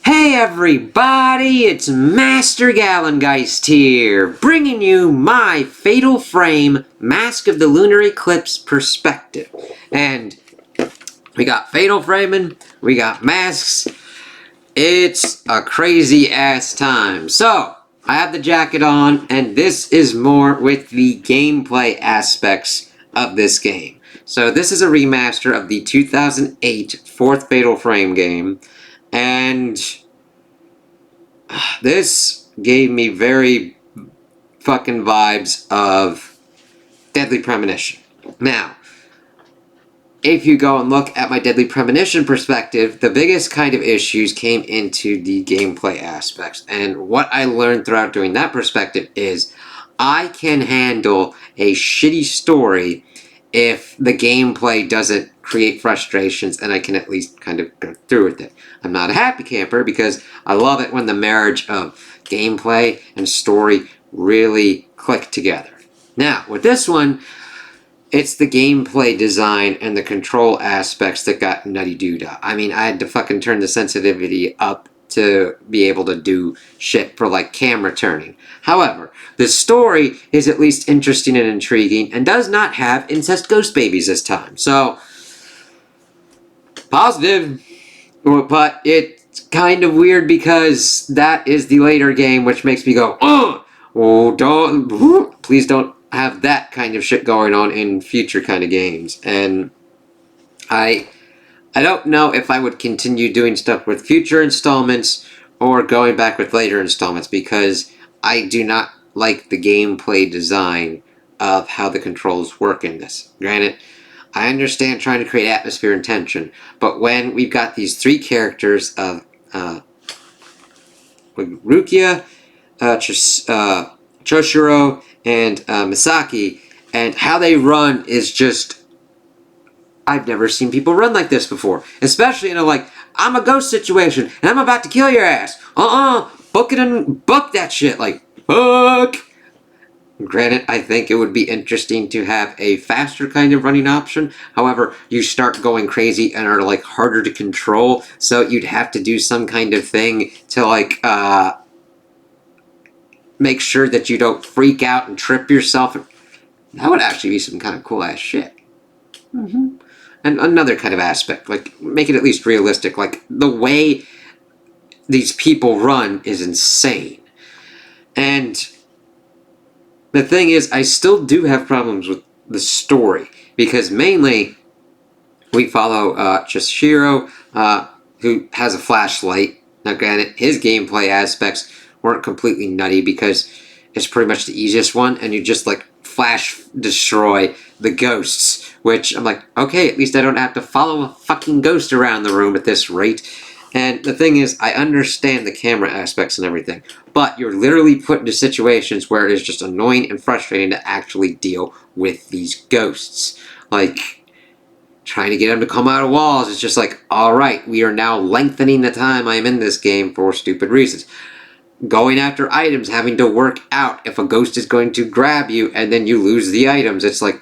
Hey everybody, it's Master Gallengeist here, bringing you my Fatal Frame Mask of the Lunar Eclipse perspective. And we got Fatal Framing, we got masks. It's a crazy ass time. So, I have the jacket on, and this is more with the gameplay aspects of this game. So this is a remaster of the 2008 fourth Fatal Frame game, and this gave me very fucking vibes of Deadly Premonition. Now, if you go and look at my Deadly Premonition perspective, the biggest kind of issues came into the gameplay aspects. And what I learned throughout doing that perspective is I can handle a shitty story if the gameplay doesn't create frustrations and I can at least kind of go through with it. I'm not a happy camper because I love it when the marriage of gameplay and story really click together. Now, with this one, it's the gameplay design and the control aspects that got nutty doodah. I mean, I had to fucking turn the sensitivity up to be able to do shit for like camera turning. However, the story is at least interesting and intriguing and does not have incest ghost babies this time. So, positive. But it's kind of weird because that is the later game, which makes me go, oh, don't, please don't have that kind of shit going on in future kind of games. And I don't know if I would continue doing stuff with future installments or going back with later installments because I do not like the gameplay design of how the controls work in this. Granted, I understand trying to create atmosphere and tension, but when we've got these three characters of Rukia, Choshiro, and Misaki, and how they run is just... I've never seen people run like this before. Especially in a, like, I'm a ghost situation, and I'm about to kill your ass. Book it and book that shit. Like, book! Granted, I think it would be interesting to have a faster kind of running option. However, you start going crazy and are, like, harder to control. So you'd have to do some kind of thing to, like, make sure that you don't freak out and trip yourself. That would actually be some kind of cool ass shit. Mm-hmm. And another kind of aspect, like, make it at least realistic. Like, the way these people run is insane. And the thing is, I still do have problems with the story. Because mainly, we follow Chishiro, who has a flashlight. Now, granted, his gameplay aspects weren't completely nutty because it's pretty much the easiest one, and you just, like, flash destroy the ghosts, which I'm like, okay, at least I don't have to follow a fucking ghost around the room at this rate. And the thing is, I understand the camera aspects and everything, but you're literally put into situations where it is just annoying and frustrating to actually deal with these ghosts. Like, trying to get them to come out of walls is just like, alright, we are now lengthening the time I'm in this game for stupid reasons. Going after items, having to work out if a ghost is going to grab you and then you lose the items. It's like,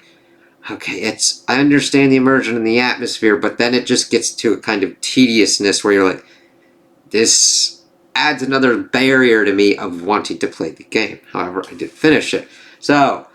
okay, I understand the immersion in the atmosphere, but then it just gets to a kind of tediousness where you're like, this adds another barrier to me of wanting to play the game. However, I did finish it. So,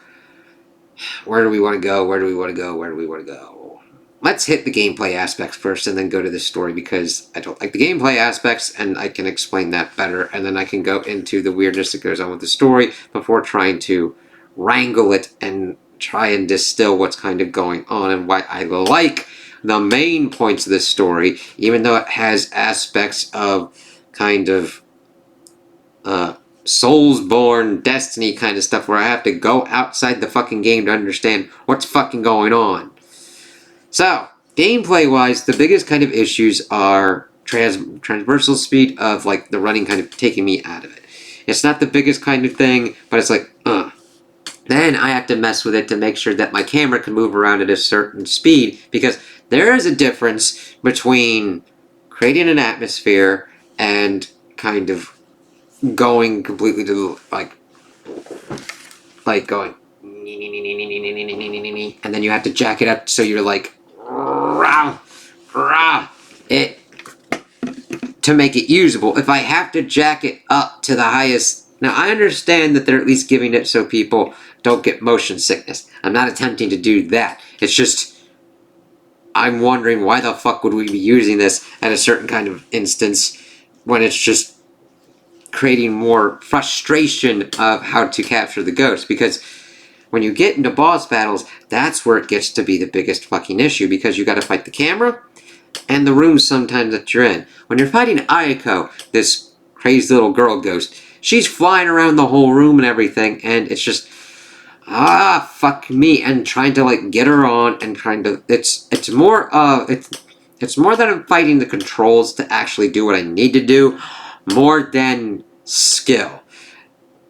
where do we want to go? Where do we want to go? Where do we want to go? Let's hit the gameplay aspects first and then go to the story because I don't like the gameplay aspects and I can explain that better and then I can go into the weirdness that goes on with the story before trying to wrangle it and try and distill what's kind of going on and why I like the main points of this story, even though it has aspects of kind of Soulsborne, Destiny kind of stuff where I have to go outside the fucking game to understand what's fucking going on. So, gameplay-wise, the biggest kind of issues are transversal speed of, like, the running kind of taking me out of it. It's not the biggest kind of thing, but it's like, Then I have to mess with it to make sure that my camera can move around at a certain speed, because there is a difference between creating an atmosphere and kind of going completely to, like going, and then you have to jack it up so you're like, rah, rah. to make it usable. If I have to jack it up to the highest... Now, I understand that they're at least giving it so people don't get motion sickness. I'm not attempting to do that. It's just... I'm wondering why the fuck would we be using this at a certain kind of instance when it's just creating more frustration of how to capture the ghost. Because when you get into boss battles, that's where it gets to be the biggest fucking issue, because you got to fight the camera and the room sometimes that you're in. When you're fighting Ayako, this crazy little girl ghost, she's flying around the whole room and everything, and it's just, fuck me, and trying to like get her on and trying to, it's more that I'm fighting the controls to actually do what I need to do, more than skill,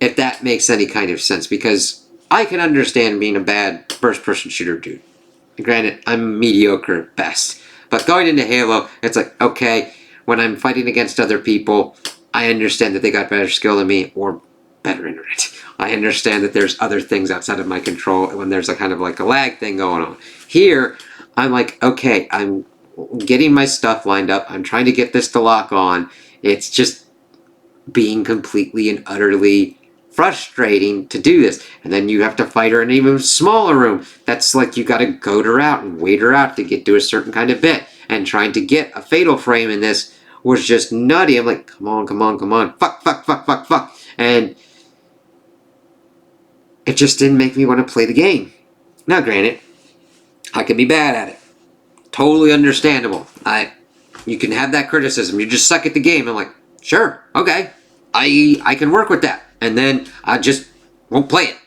if that makes any kind of sense, because I can understand being a bad first-person shooter dude. Granted, I'm mediocre at best. But going into Halo, it's like, okay, when I'm fighting against other people, I understand that they got better skill than me, or better internet. I understand that there's other things outside of my control when there's a kind of like a lag thing going on. Here, I'm like, okay, I'm getting my stuff lined up. I'm trying to get this to lock on. It's just being completely and utterly frustrating to do this. And then you have to fight her in an even smaller room. That's like you gotta goad her out and wait her out to get to a certain kind of bit. And trying to get a fatal frame in this was just nutty. I'm like, come on, come on, come on. Fuck, fuck, fuck, fuck, fuck. And it just didn't make me want to play the game. Now granted, I could be bad at it. Totally understandable. You can have that criticism. You just suck at the game. I'm like, sure, okay. I can work with that. And then I just won't play it.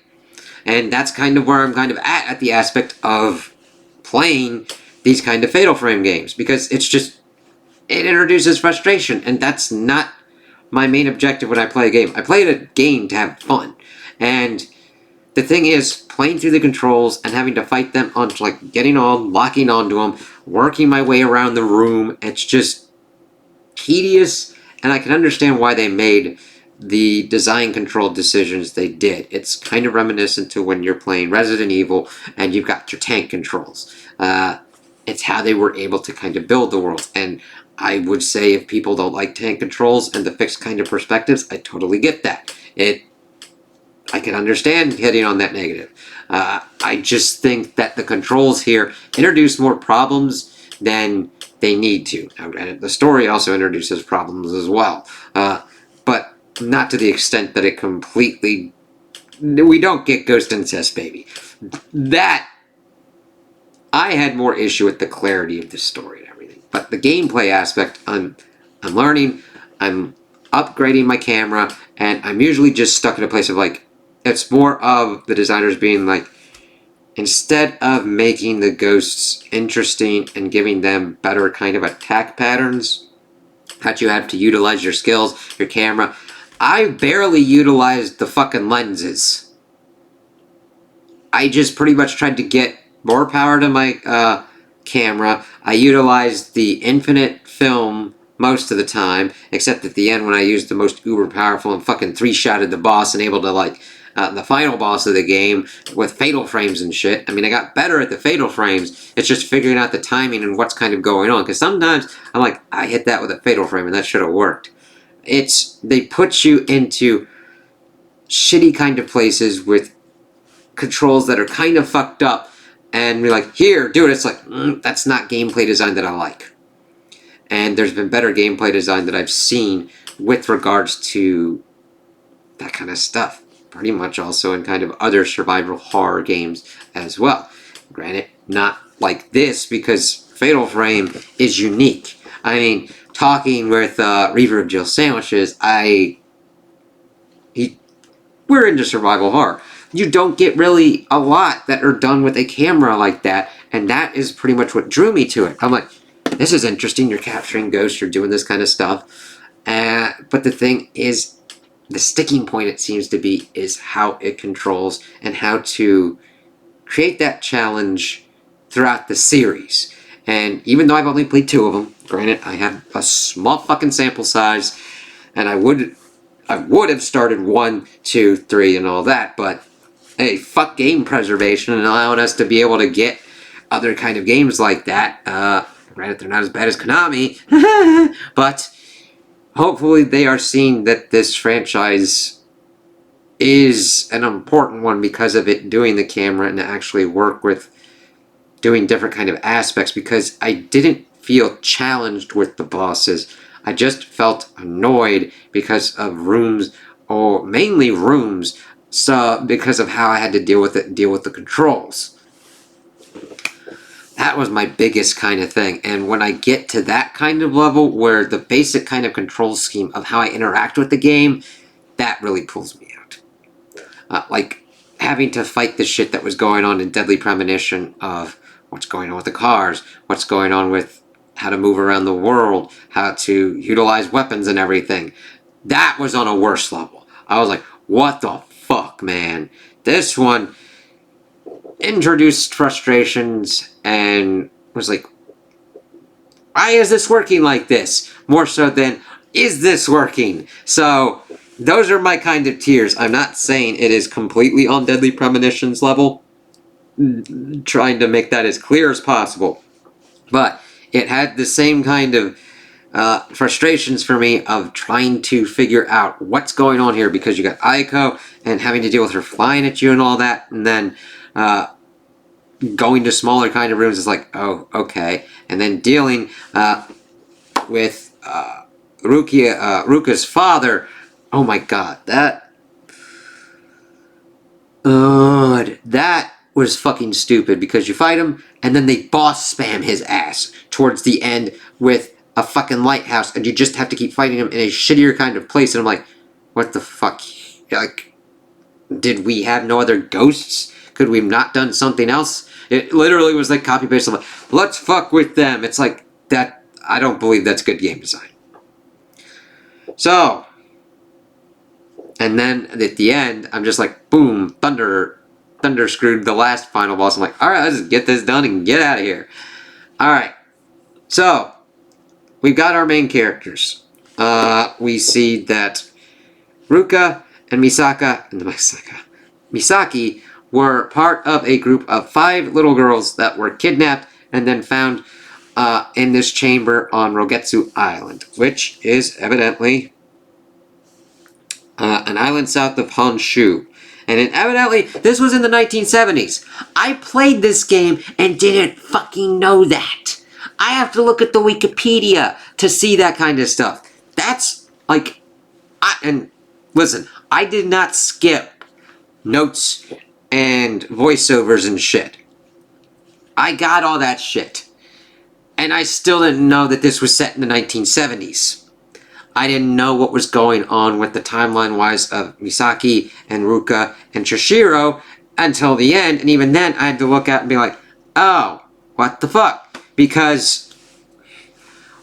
And that's kind of where I'm kind of at the aspect of playing these kind of Fatal Frame games. Because it's just, it introduces frustration. And that's not my main objective when I play a game. I play a game to have fun. And the thing is, playing through the controls and having to fight them on, like, getting on, locking onto them, working my way around the room, it's just tedious. And I can understand why they made the design control decisions they did. It's kind of reminiscent to when you're playing Resident Evil and you've got your tank controls. It's how they were able to kind of build the world. And I would say if people don't like tank controls and the fixed kind of perspectives, I totally get that. I can understand hitting on that negative. I just think that the controls here introduce more problems than they need to. Now, granted, the story also introduces problems as well. But not to the extent that it completely... We don't get Ghost Incest, baby. That... I had more issue with the clarity of the story and everything. But the gameplay aspect, I'm learning, I'm upgrading my camera, and I'm usually just stuck in a place of like, it's more of the designers being like, instead of making the ghosts interesting and giving them better kind of attack patterns that you have to utilize your skills, your camera, I barely utilized the fucking lenses. I just pretty much tried to get more power to my camera. I utilized the infinite film most of the time, except at the end when I used the most uber powerful and fucking three-shotted the boss and able to like the final boss of the game with fatal frames and shit. I mean, I got better at the fatal frames. It's just figuring out the timing and what's kind of going on. Because sometimes I'm like, I hit that with a fatal frame and that should have worked. They put you into shitty kind of places with controls that are kind of fucked up. And you're like, here, do it. It's like, that's not gameplay design that I like. And there's been better gameplay design that I've seen with regards to that kind of stuff. Pretty much also in kind of other survival horror games as well. Granted, not like this, because Fatal Frame is unique. I mean, talking with Reaver of Jill Sandwiches, we're into survival horror. You don't get really a lot that are done with a camera like that, and that is pretty much what drew me to it. I'm like, this is interesting, you're capturing ghosts, you're doing this kind of stuff. But the thing is, the sticking point, it seems to be, is how it controls and how to create that challenge throughout the series. And even though I've only played 2 of them, granted, I have a small fucking sample size, and I would have started 1, 2, 3, and all that, but hey, fuck game preservation and allowing us to be able to get other kind of games like that. Granted, they're not as bad as Konami, but hopefully they are seeing that this franchise is an important one because of it doing the camera and actually work with doing different kind of aspects, because I didn't feel challenged with the bosses. I just felt annoyed because of rooms, or mainly rooms, so because of how I had to deal with the controls. That was my biggest kind of thing. And when I get to that kind of level where the basic kind of control scheme of how I interact with the game, that really pulls me out. Like having to fight the shit that was going on in Deadly Premonition of what's going on with the cars, what's going on with how to move around the world, how to utilize weapons and everything. That was on a worse level. I was like, what the fuck, man? This one introduced frustrations and was like, why is this working like this? More so than, is this working? So, those are my kind of tiers. I'm not saying it is completely on Deadly Premonitions level, trying to make that as clear as possible. But it had the same kind of frustrations for me of trying to figure out what's going on here, because you got Aiko and having to deal with her flying at you and all that, and then going to smaller kind of rooms is like, oh, okay. And then dealing with Ruka's father, oh my god, that was fucking stupid, because you fight him and then they boss spam his ass towards the end with a fucking lighthouse, and you just have to keep fighting him in a shittier kind of place, and I'm like, what the fuck? Like, did we have no other ghosts? Could we have not done something else? It literally was like copy paste. Like, let's fuck with them. It's like that. I don't believe that's good game design. So, and then at the end, I'm just like, boom, thunder screwed the last final boss. I'm like, all right, let's just get this done and get out of here. All right. So, we've got our main characters. We see that Ruka and Misaki were part of a group of 5 little girls that were kidnapped and then found in this chamber on Rogetsu Island, which is evidently an island south of Honshu. And evidently, this was in the 1970s. I played this game and didn't fucking know that. I have to look at the Wikipedia to see that kind of stuff. That's like, and listen, I did not skip notes and voiceovers and shit. I got all that shit. And I still didn't know that this was set in the 1970s. I didn't know what was going on with the timeline-wise of Misaki and Ruka and Chishiro until the end, and even then I had to look at and be like, oh, what the fuck? Because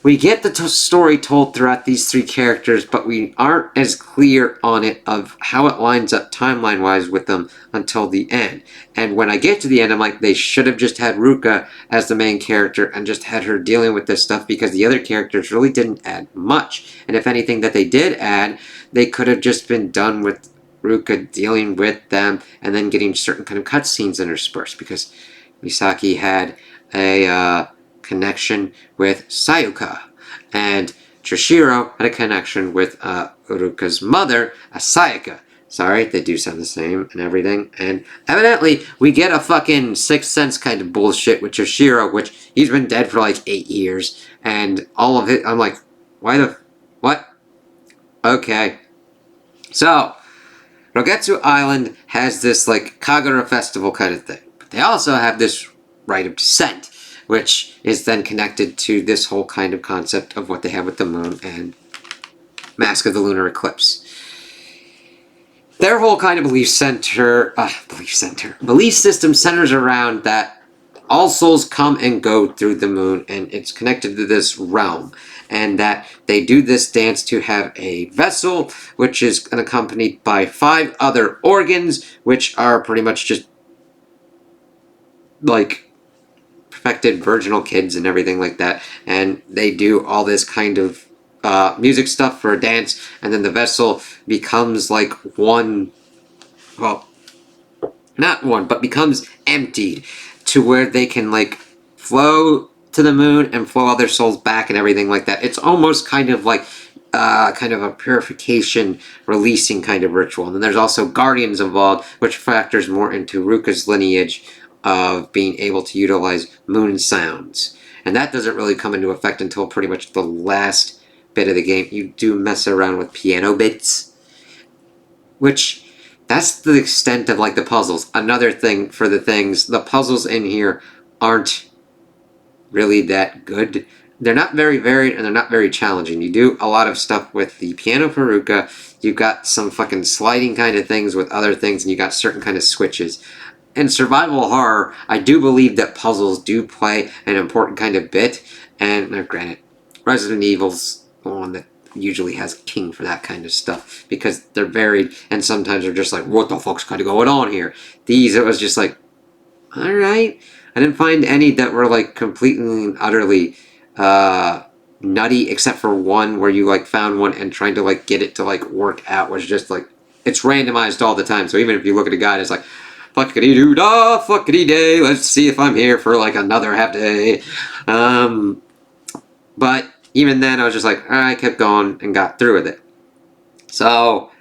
we get the story told throughout these 3 characters, but we aren't as clear on it of how it lines up timeline-wise with them until the end. And when I get to the end, I'm like, they should have just had Ruka as the main character and just had her dealing with this stuff, because the other characters really didn't add much. And if anything that they did add, they could have just been done with Ruka dealing with them and then getting certain kind of cutscenes interspersed, because Misaki had a connection with Sayuka, and Chishiro had a connection with Uruka's mother, Sayaka. Sorry, they do sound the same and everything. And evidently, we get a fucking Sixth Sense kind of bullshit with Chishiro, which he's been dead for like 8 years, and all of it, I'm like, why the, what? Okay. So, Rogetsu Island has this like Kagura festival kind of thing, but they also have this rite of descent, which is then connected to this whole kind of concept of what they have with the moon and Mask of the Lunar Eclipse. Their whole kind of belief system centers around that all souls come and go through the moon, and it's connected to this realm, and that they do this dance to have a vessel, which is accompanied by 5 other organs, which are pretty much just like perfected virginal kids and everything like that, and they do all this kind of music stuff for a dance, and then the vessel becomes like one, well, not one, but becomes emptied to where they can like flow to the moon and flow other souls back and everything like that. It's almost kind of like kind of a purification, releasing kind of ritual. And then there's also guardians involved, which factors more into Ruka's lineage of being able to utilize moon sounds. And that doesn't really come into effect until pretty much the last bit of the game. You do mess around with piano bits, which that's the extent of like the puzzles. Another thing for the things, the puzzles in here aren't really that good. They're not very varied and they're not very challenging. You do a lot of stuff with the piano Peruka. You've got some fucking sliding kind of things with other things, and you got certain kind of switches. In survival horror, I do believe that puzzles do play an important kind of bit. And granted, Resident Evil's the one that usually has king for that kind of stuff because they're varied and sometimes they're just like, what the fuck's kind of going on here? These, it was just like, all right. I didn't find any that were like completely and utterly nutty, except for one where you like found one and trying to like get it to like work out was just like, it's randomized all the time. So even if you look at a guide, it's like, fuckity doo da, fuckity day. Let's see if I'm here for like another half day. But even then, I was just like, I kept going and got through with it. So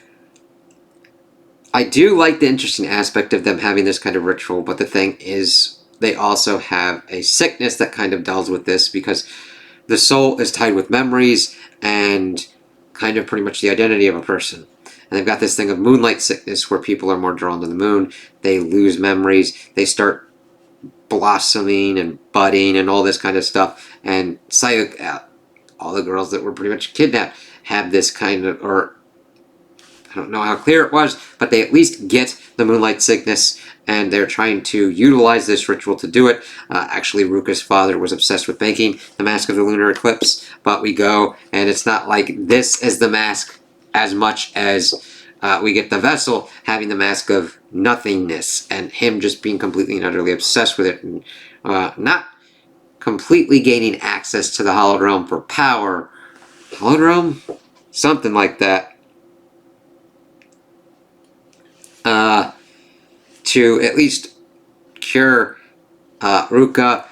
I do like the interesting aspect of them having this kind of ritual, but the thing is, they also have a sickness that kind of deals with this because the soul is tied with memories and kind of pretty much the identity of a person. And they've got this thing of moonlight sickness where people are more drawn to the moon. They lose memories. They start blossoming and budding and all this kind of stuff. And all the girls that were pretty much kidnapped have this kind of, or I don't know how clear it was, but they at least get the moonlight sickness, and they're trying to utilize this ritual to do it. Actually, Ruka's father was obsessed with making the Mask of the Lunar Eclipse, but we go, and it's not like this is the mask as much as we get the vessel having the mask of nothingness, and him just being completely and utterly obsessed with it, and not completely gaining access to the Hallowed Realm for power. Hallowed Realm? Something like that. To at least cure Ruka.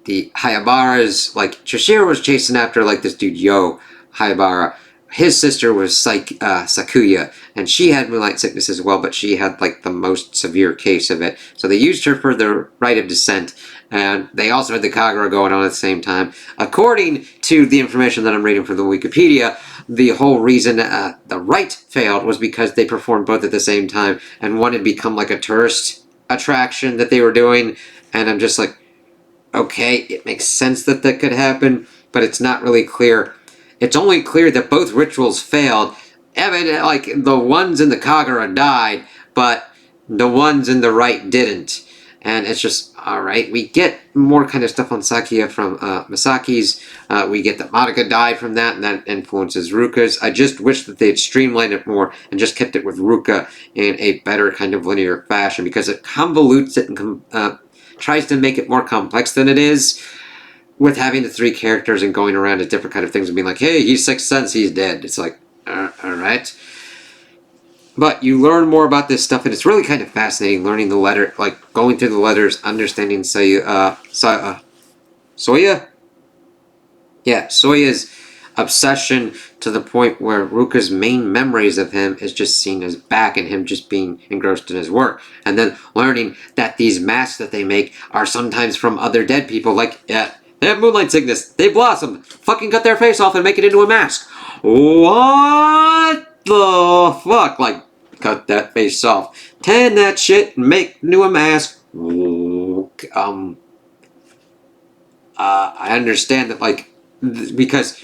The Hayabaras, like, Chishiro was chasing after, like, this dude, Hayabara. His sister was Sakuya, and she had moonlight sickness as well, but she had, like, the most severe case of it. So they used her for the rite of descent, and they also had the Kagura going on at the same time. According to the information that I'm reading from the Wikipedia, the whole reason the rite failed was because they performed both at the same time, and one had become like a tourist attraction that they were doing, and I'm just like, okay, it makes sense that that could happen, but it's not really clear. It's only clear that both rituals failed. Evident, like, the ones in the Kagura died, but the ones in the rite didn't. And it's just, alright, we get more kind of stuff on Sakuya from Masaki's. We get that Madoka died from that, and that influences Ruka's. I just wish that they'd streamlined it more and just kept it with Ruka in a better kind of linear fashion, because it convolutes it and tries to make it more complex than it is, with having the three characters and going around to different kind of things and being like, hey, he's Sixth Sense, he's dead. It's like, alright. But you learn more about this stuff, and it's really kind of fascinating learning the letter, like going through the letters, understanding Soya? Yeah, Soya's obsession to the point where Ruka's main memories of him is just seen as back and him just being engrossed in his work. And then learning that these masks that they make are sometimes from other dead people, like, they have moonlight sickness, they blossom, fucking cut their face off and make it into a mask. What the fuck? Like, cut that face off, tan that shit, and make into a mask. I understand that, like, because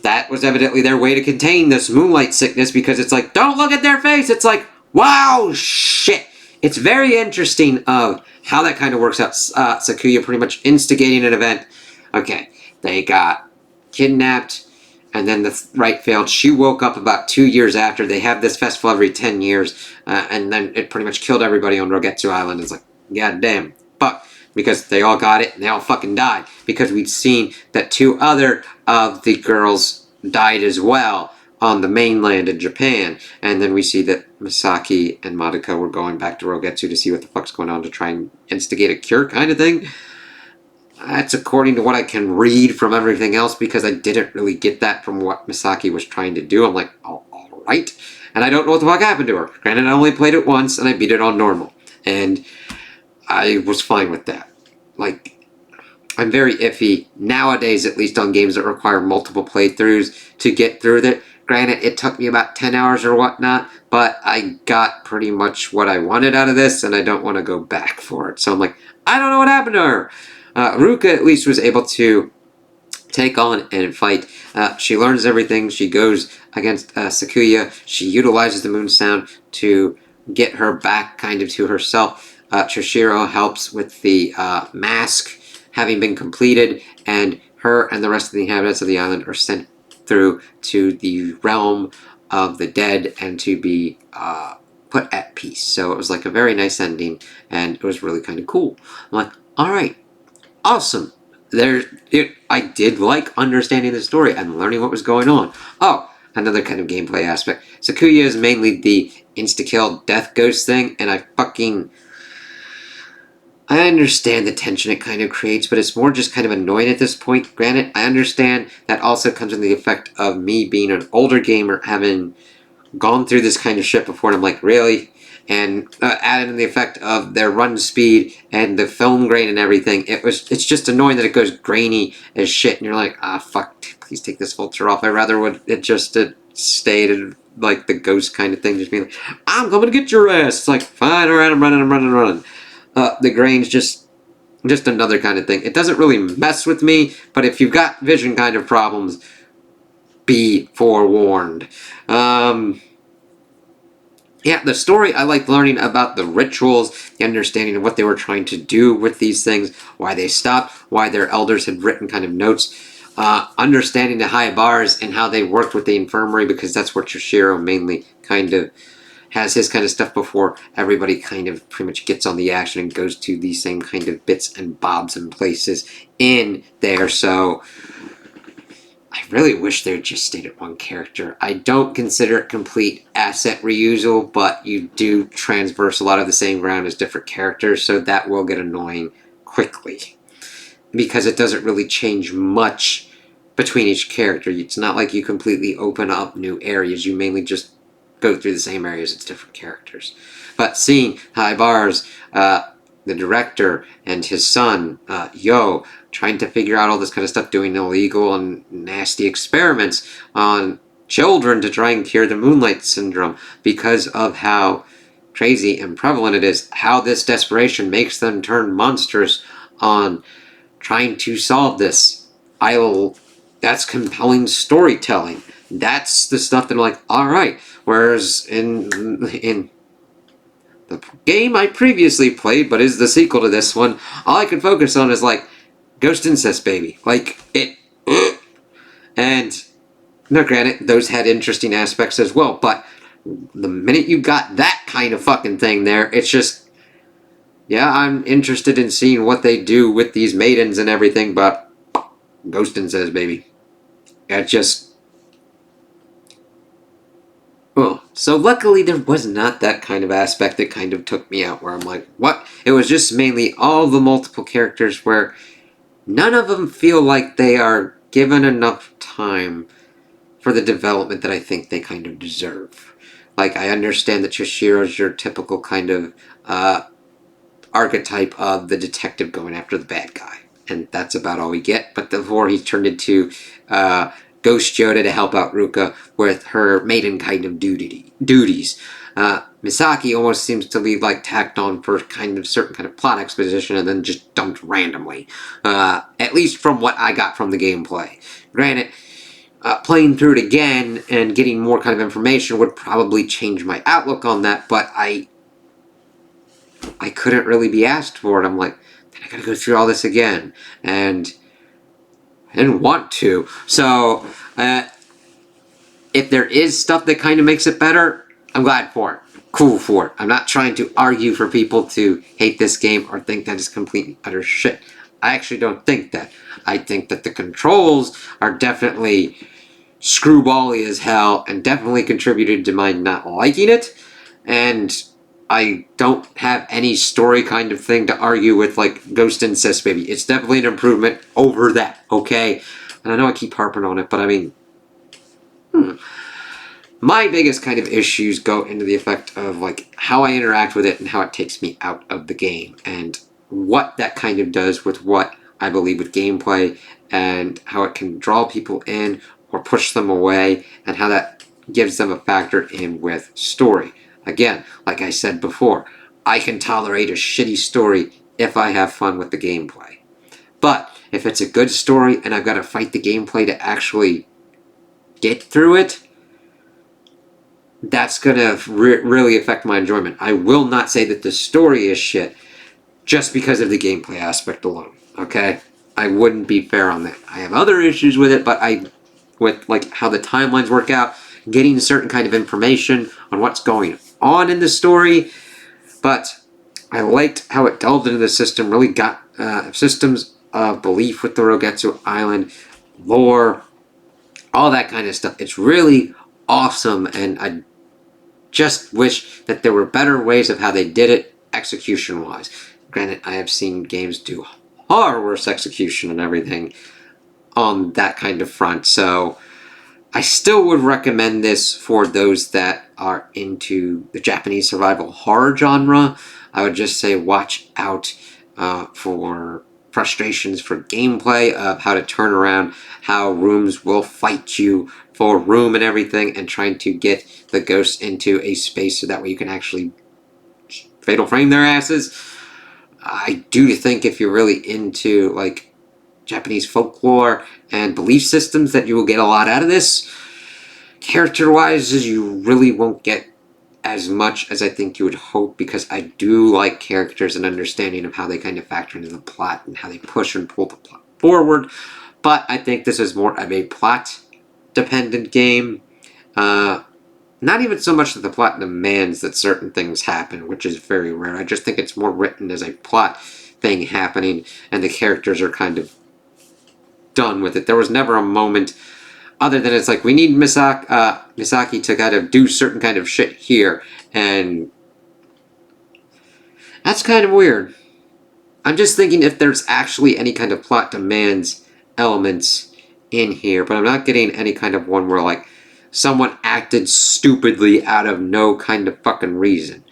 that was evidently their way to contain this moonlight sickness, because it's like, don't look at their face. It's like, wow, shit. It's very interesting of how that kind of works out. Sakuya pretty much instigating an event. Okay, they got kidnapped, and then the rite failed. She woke up about 2 years after. They have this festival every 10 years, and then it pretty much killed everybody on Rogetsu Island. It's like, god damn, fuck. Because they all got it, and they all fucking died. Because we'd seen that 2 other of the girls died as well on the mainland in Japan. And then we see that Misaki and Madoka were going back to Rogetsu to see what the fuck's going on to try and instigate a cure kind of thing. That's according to what I can read from everything else, because I didn't really get that from what Misaki was trying to do. I'm like, oh, all right. And I don't know what the fuck happened to her. Granted, I only played it once, and I beat it on normal. And I was fine with that. Like, I'm very iffy, nowadays at least, on games that require multiple playthroughs to get through it. Granted, it took me about 10 hours or whatnot, but I got pretty much what I wanted out of this, and I don't want to go back for it. So I'm like, I don't know what happened to her. Ruka at least was able to take on and fight. She learns everything. She goes against Sakuya. She utilizes the moon sound to get her back kind of to herself. Chishiro helps with the mask having been completed, and her and the rest of the inhabitants of the island are sent through to the realm of the dead and to be put at peace. So it was like a very nice ending, and it was really kind of cool. I'm like, all right, awesome. I did like understanding the story and learning what was going on. Oh, another kind of gameplay aspect. Sakuya is mainly the insta-kill death ghost thing, and I understand the tension it kind of creates, but it's more just kind of annoying at this point. Granted, I understand that also comes in the effect of me being an older gamer, having gone through this kind of shit before, and I'm like, really? And added in the effect of their run speed and the film grain and everything, it's just annoying that it goes grainy as shit, and you're like, fuck, please take this filter off. I rather would it just stayed in, like, the ghost kind of thing, just being like, I'm coming to get your ass. It's like, fine, alright, I'm running. The grain's just another kind of thing. It doesn't really mess with me, but if you've got vision kind of problems, be forewarned. Yeah, the story, I liked learning about the rituals, the understanding of what they were trying to do with these things, why they stopped, why their elders had written kind of notes, understanding the high bars and how they worked with the infirmary, because that's where Chishiro mainly kind of has his kind of stuff before everybody kind of pretty much gets on the action and goes to these same kind of bits and bobs and places in there. So I really wish they just stayed at one character. I don't consider it complete asset reusal, but you do transverse a lot of the same ground as different characters, so that will get annoying quickly. Because it doesn't really change much between each character. It's not like you completely open up new areas. You mainly just go through the same areas. It's different characters. But seeing High Bars, the director, and his son, Yo, trying to figure out all this kind of stuff, doing illegal and nasty experiments on children to try and cure the Moonlight Syndrome because of how crazy and prevalent it is, how this desperation makes them turn monstrous on trying to solve this. That's compelling storytelling. That's the stuff that I'm like, alright. Whereas in the game I previously played, but is the sequel to this one, all I can focus on is like Ghost Incest Baby. Like, it. And, no, granted, those had interesting aspects as well, but the minute you got that kind of fucking thing there, it's just, yeah, I'm interested in seeing what they do with these maidens and everything, but Ghost Incest Baby. It just. Well, so luckily there was not that kind of aspect that kind of took me out, where I'm like, what? It was just mainly all the multiple characters where none of them feel like they are given enough time for the development that I think they kind of deserve. Like, I understand that Chishiro's your typical kind of archetype of the detective going after the bad guy, and that's about all we get. But before he's turned into Ghost Yoda to help out Ruka with her maiden kind of duties. Misaki almost seems to be like tacked on for kind of certain kind of plot exposition and then just dumped randomly. At least from what I got from the gameplay. Granted, playing through it again and getting more kind of information would probably change my outlook on that, but I couldn't really be asked for it. I'm like, then I gotta go through all this again. And I didn't want to. So, if there is stuff that kind of makes it better, I'm glad for it. Cool for it. I'm not trying to argue for people to hate this game or think that it's complete utter shit. I actually don't think that. I think that the controls are definitely screwbally as hell and definitely contributed to my not liking it. And I don't have any story kind of thing to argue with like Ghost and Sis Baby. It's definitely an improvement over that, okay? And I know I keep harping on it, but I mean, my biggest kind of issues go into the effect of like how I interact with it and how it takes me out of the game and what that kind of does with what I believe with gameplay and how it can draw people in or push them away and how that gives them a factor in with story. Again, like I said before, I can tolerate a shitty story if I have fun with the gameplay. But if it's a good story and I've got to fight the gameplay to actually get through it, that's going to really affect my enjoyment. I will not say that the story is shit just because of the gameplay aspect alone, okay? I wouldn't be fair on that. I have other issues with it, but with like how the timelines work out, getting certain kind of information on what's going on in the story, but I liked how it delved into the system, really got systems of belief with the Rogetsu Island, lore, all that kind of stuff. It's really awesome, and I just wish that there were better ways of how they did it execution-wise. Granted, I have seen games do far worse execution and everything on that kind of front, so I still would recommend this for those that are into the Japanese survival horror genre. I would just say watch out for frustrations for gameplay of how to turn around, how rooms will fight you for room and everything, and trying to get the ghosts into a space so that way you can actually fatal frame their asses. I do think if you're really into like Japanese folklore and belief systems that you will get a lot out of this. Character-wise, you really won't get as much as I think you would hope because I do like characters and understanding of how they kind of factor into the plot and how they push and pull the plot forward. But I think this is more of a plot-dependent game. Not even so much that the plot demands that certain things happen, which is very rare. I just think it's more written as a plot thing happening, and the characters are kind of done with it. There was never a moment other than it's like, we need Misaki to kind of do certain kind of shit here, and that's kind of weird. I'm just thinking if there's actually any kind of plot demands elements in here, but I'm not getting any kind of one where, like, someone acted stupidly out of no kind of fucking reason.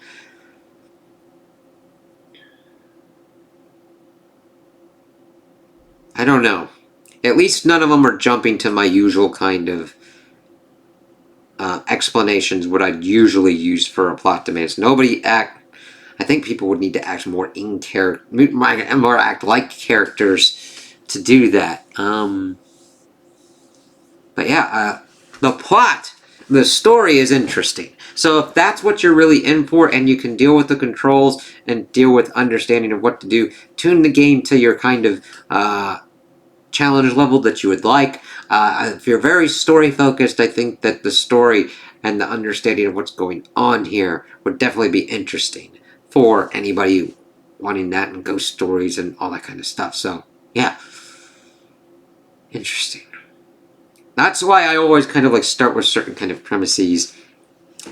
I don't know. At least none of them are jumping to my usual kind of explanations, what I'd usually use for a plot demands. I think people would need to act more in character, more act like characters to do that. But yeah, the story is interesting. So if that's what you're really in for and you can deal with the controls and deal with understanding of what to do, tune the game to your kind of challenge level that you would like. If you're very story focused, I think that the story and the understanding of what's going on here would definitely be interesting for anybody wanting that and ghost stories and all that kind of stuff. So yeah, interesting. That's why I always kind of like start with certain kind of premises,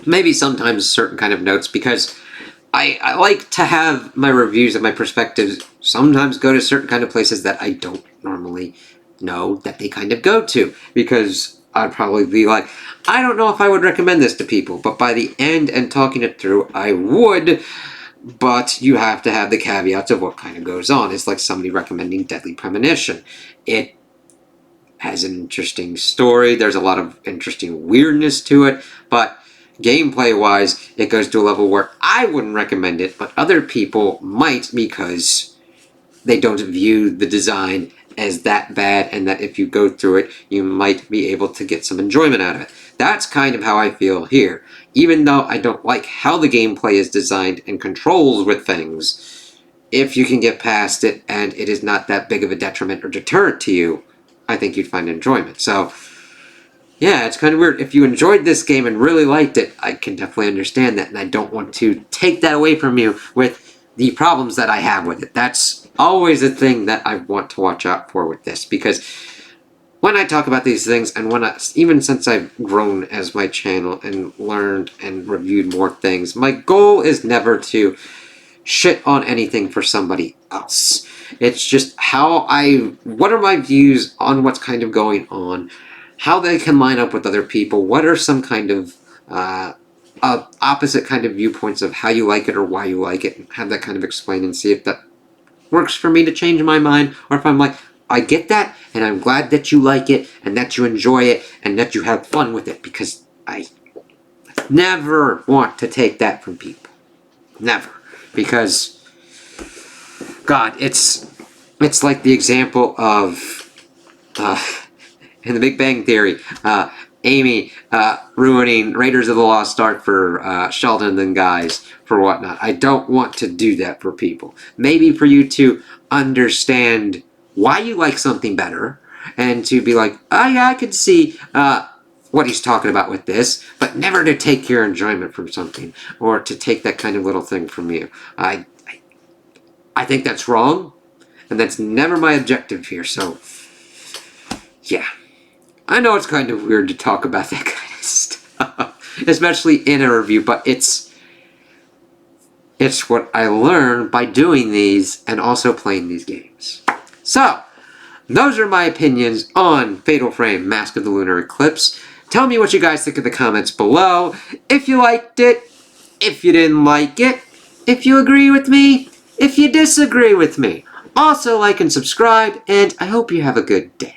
maybe sometimes certain kind of notes, because I like to have my reviews and my perspectives sometimes go to certain kind of places that I don't normally know that they kind of go to, because I'd probably be like, I don't know if I would recommend this to people, but by the end and talking it through, I would, but you have to have the caveats of what kind of goes on. It's like somebody recommending Deadly Premonition. It has an interesting story, there's a lot of interesting weirdness to it, but gameplay-wise, it goes to a level where I wouldn't recommend it, but other people might because they don't view the design as that bad, and that if you go through it, you might be able to get some enjoyment out of it. That's kind of how I feel here. Even though I don't like how the gameplay is designed and controls with things, if you can get past it and it is not that big of a detriment or deterrent to you, I think you'd find enjoyment. So yeah, it's kind of weird. If you enjoyed this game and really liked it, I can definitely understand that, and I don't want to take that away from you with the problems that I have with it. That's always a thing that I want to watch out for with this, because when I talk about these things, and even since I've grown as my channel and learned and reviewed more things, my goal is never to shit on anything for somebody else. It's just what are my views on what's kind of going on, how they can line up with other people, what are some kind of opposite kind of viewpoints of how you like it or why you like it, and have that kind of explained and see if that works for me to change my mind, or if I'm like, I get that, and I'm glad that you like it, and that you enjoy it, and that you have fun with it, because I never want to take that from people. Never. Because, God, it's like the example of, in the Big Bang Theory, Amy ruining Raiders of the Lost Ark for Sheldon and guys for whatnot. I don't want to do that for people. Maybe for you to understand why you like something better, and to be like, oh yeah, I could see what he's talking about with this, but never to take your enjoyment from something, or to take that kind of little thing from you. I think that's wrong, and that's never my objective here, so yeah. I know it's kind of weird to talk about that kind of stuff, especially in a review, but it's what I learned by doing these and also playing these games. So, those are my opinions on Fatal Frame: Mask of the Lunar Eclipse. Tell me what you guys think in the comments below. If you liked it, if you didn't like it, if you agree with me, if you disagree with me. Also, like and subscribe, and I hope you have a good day.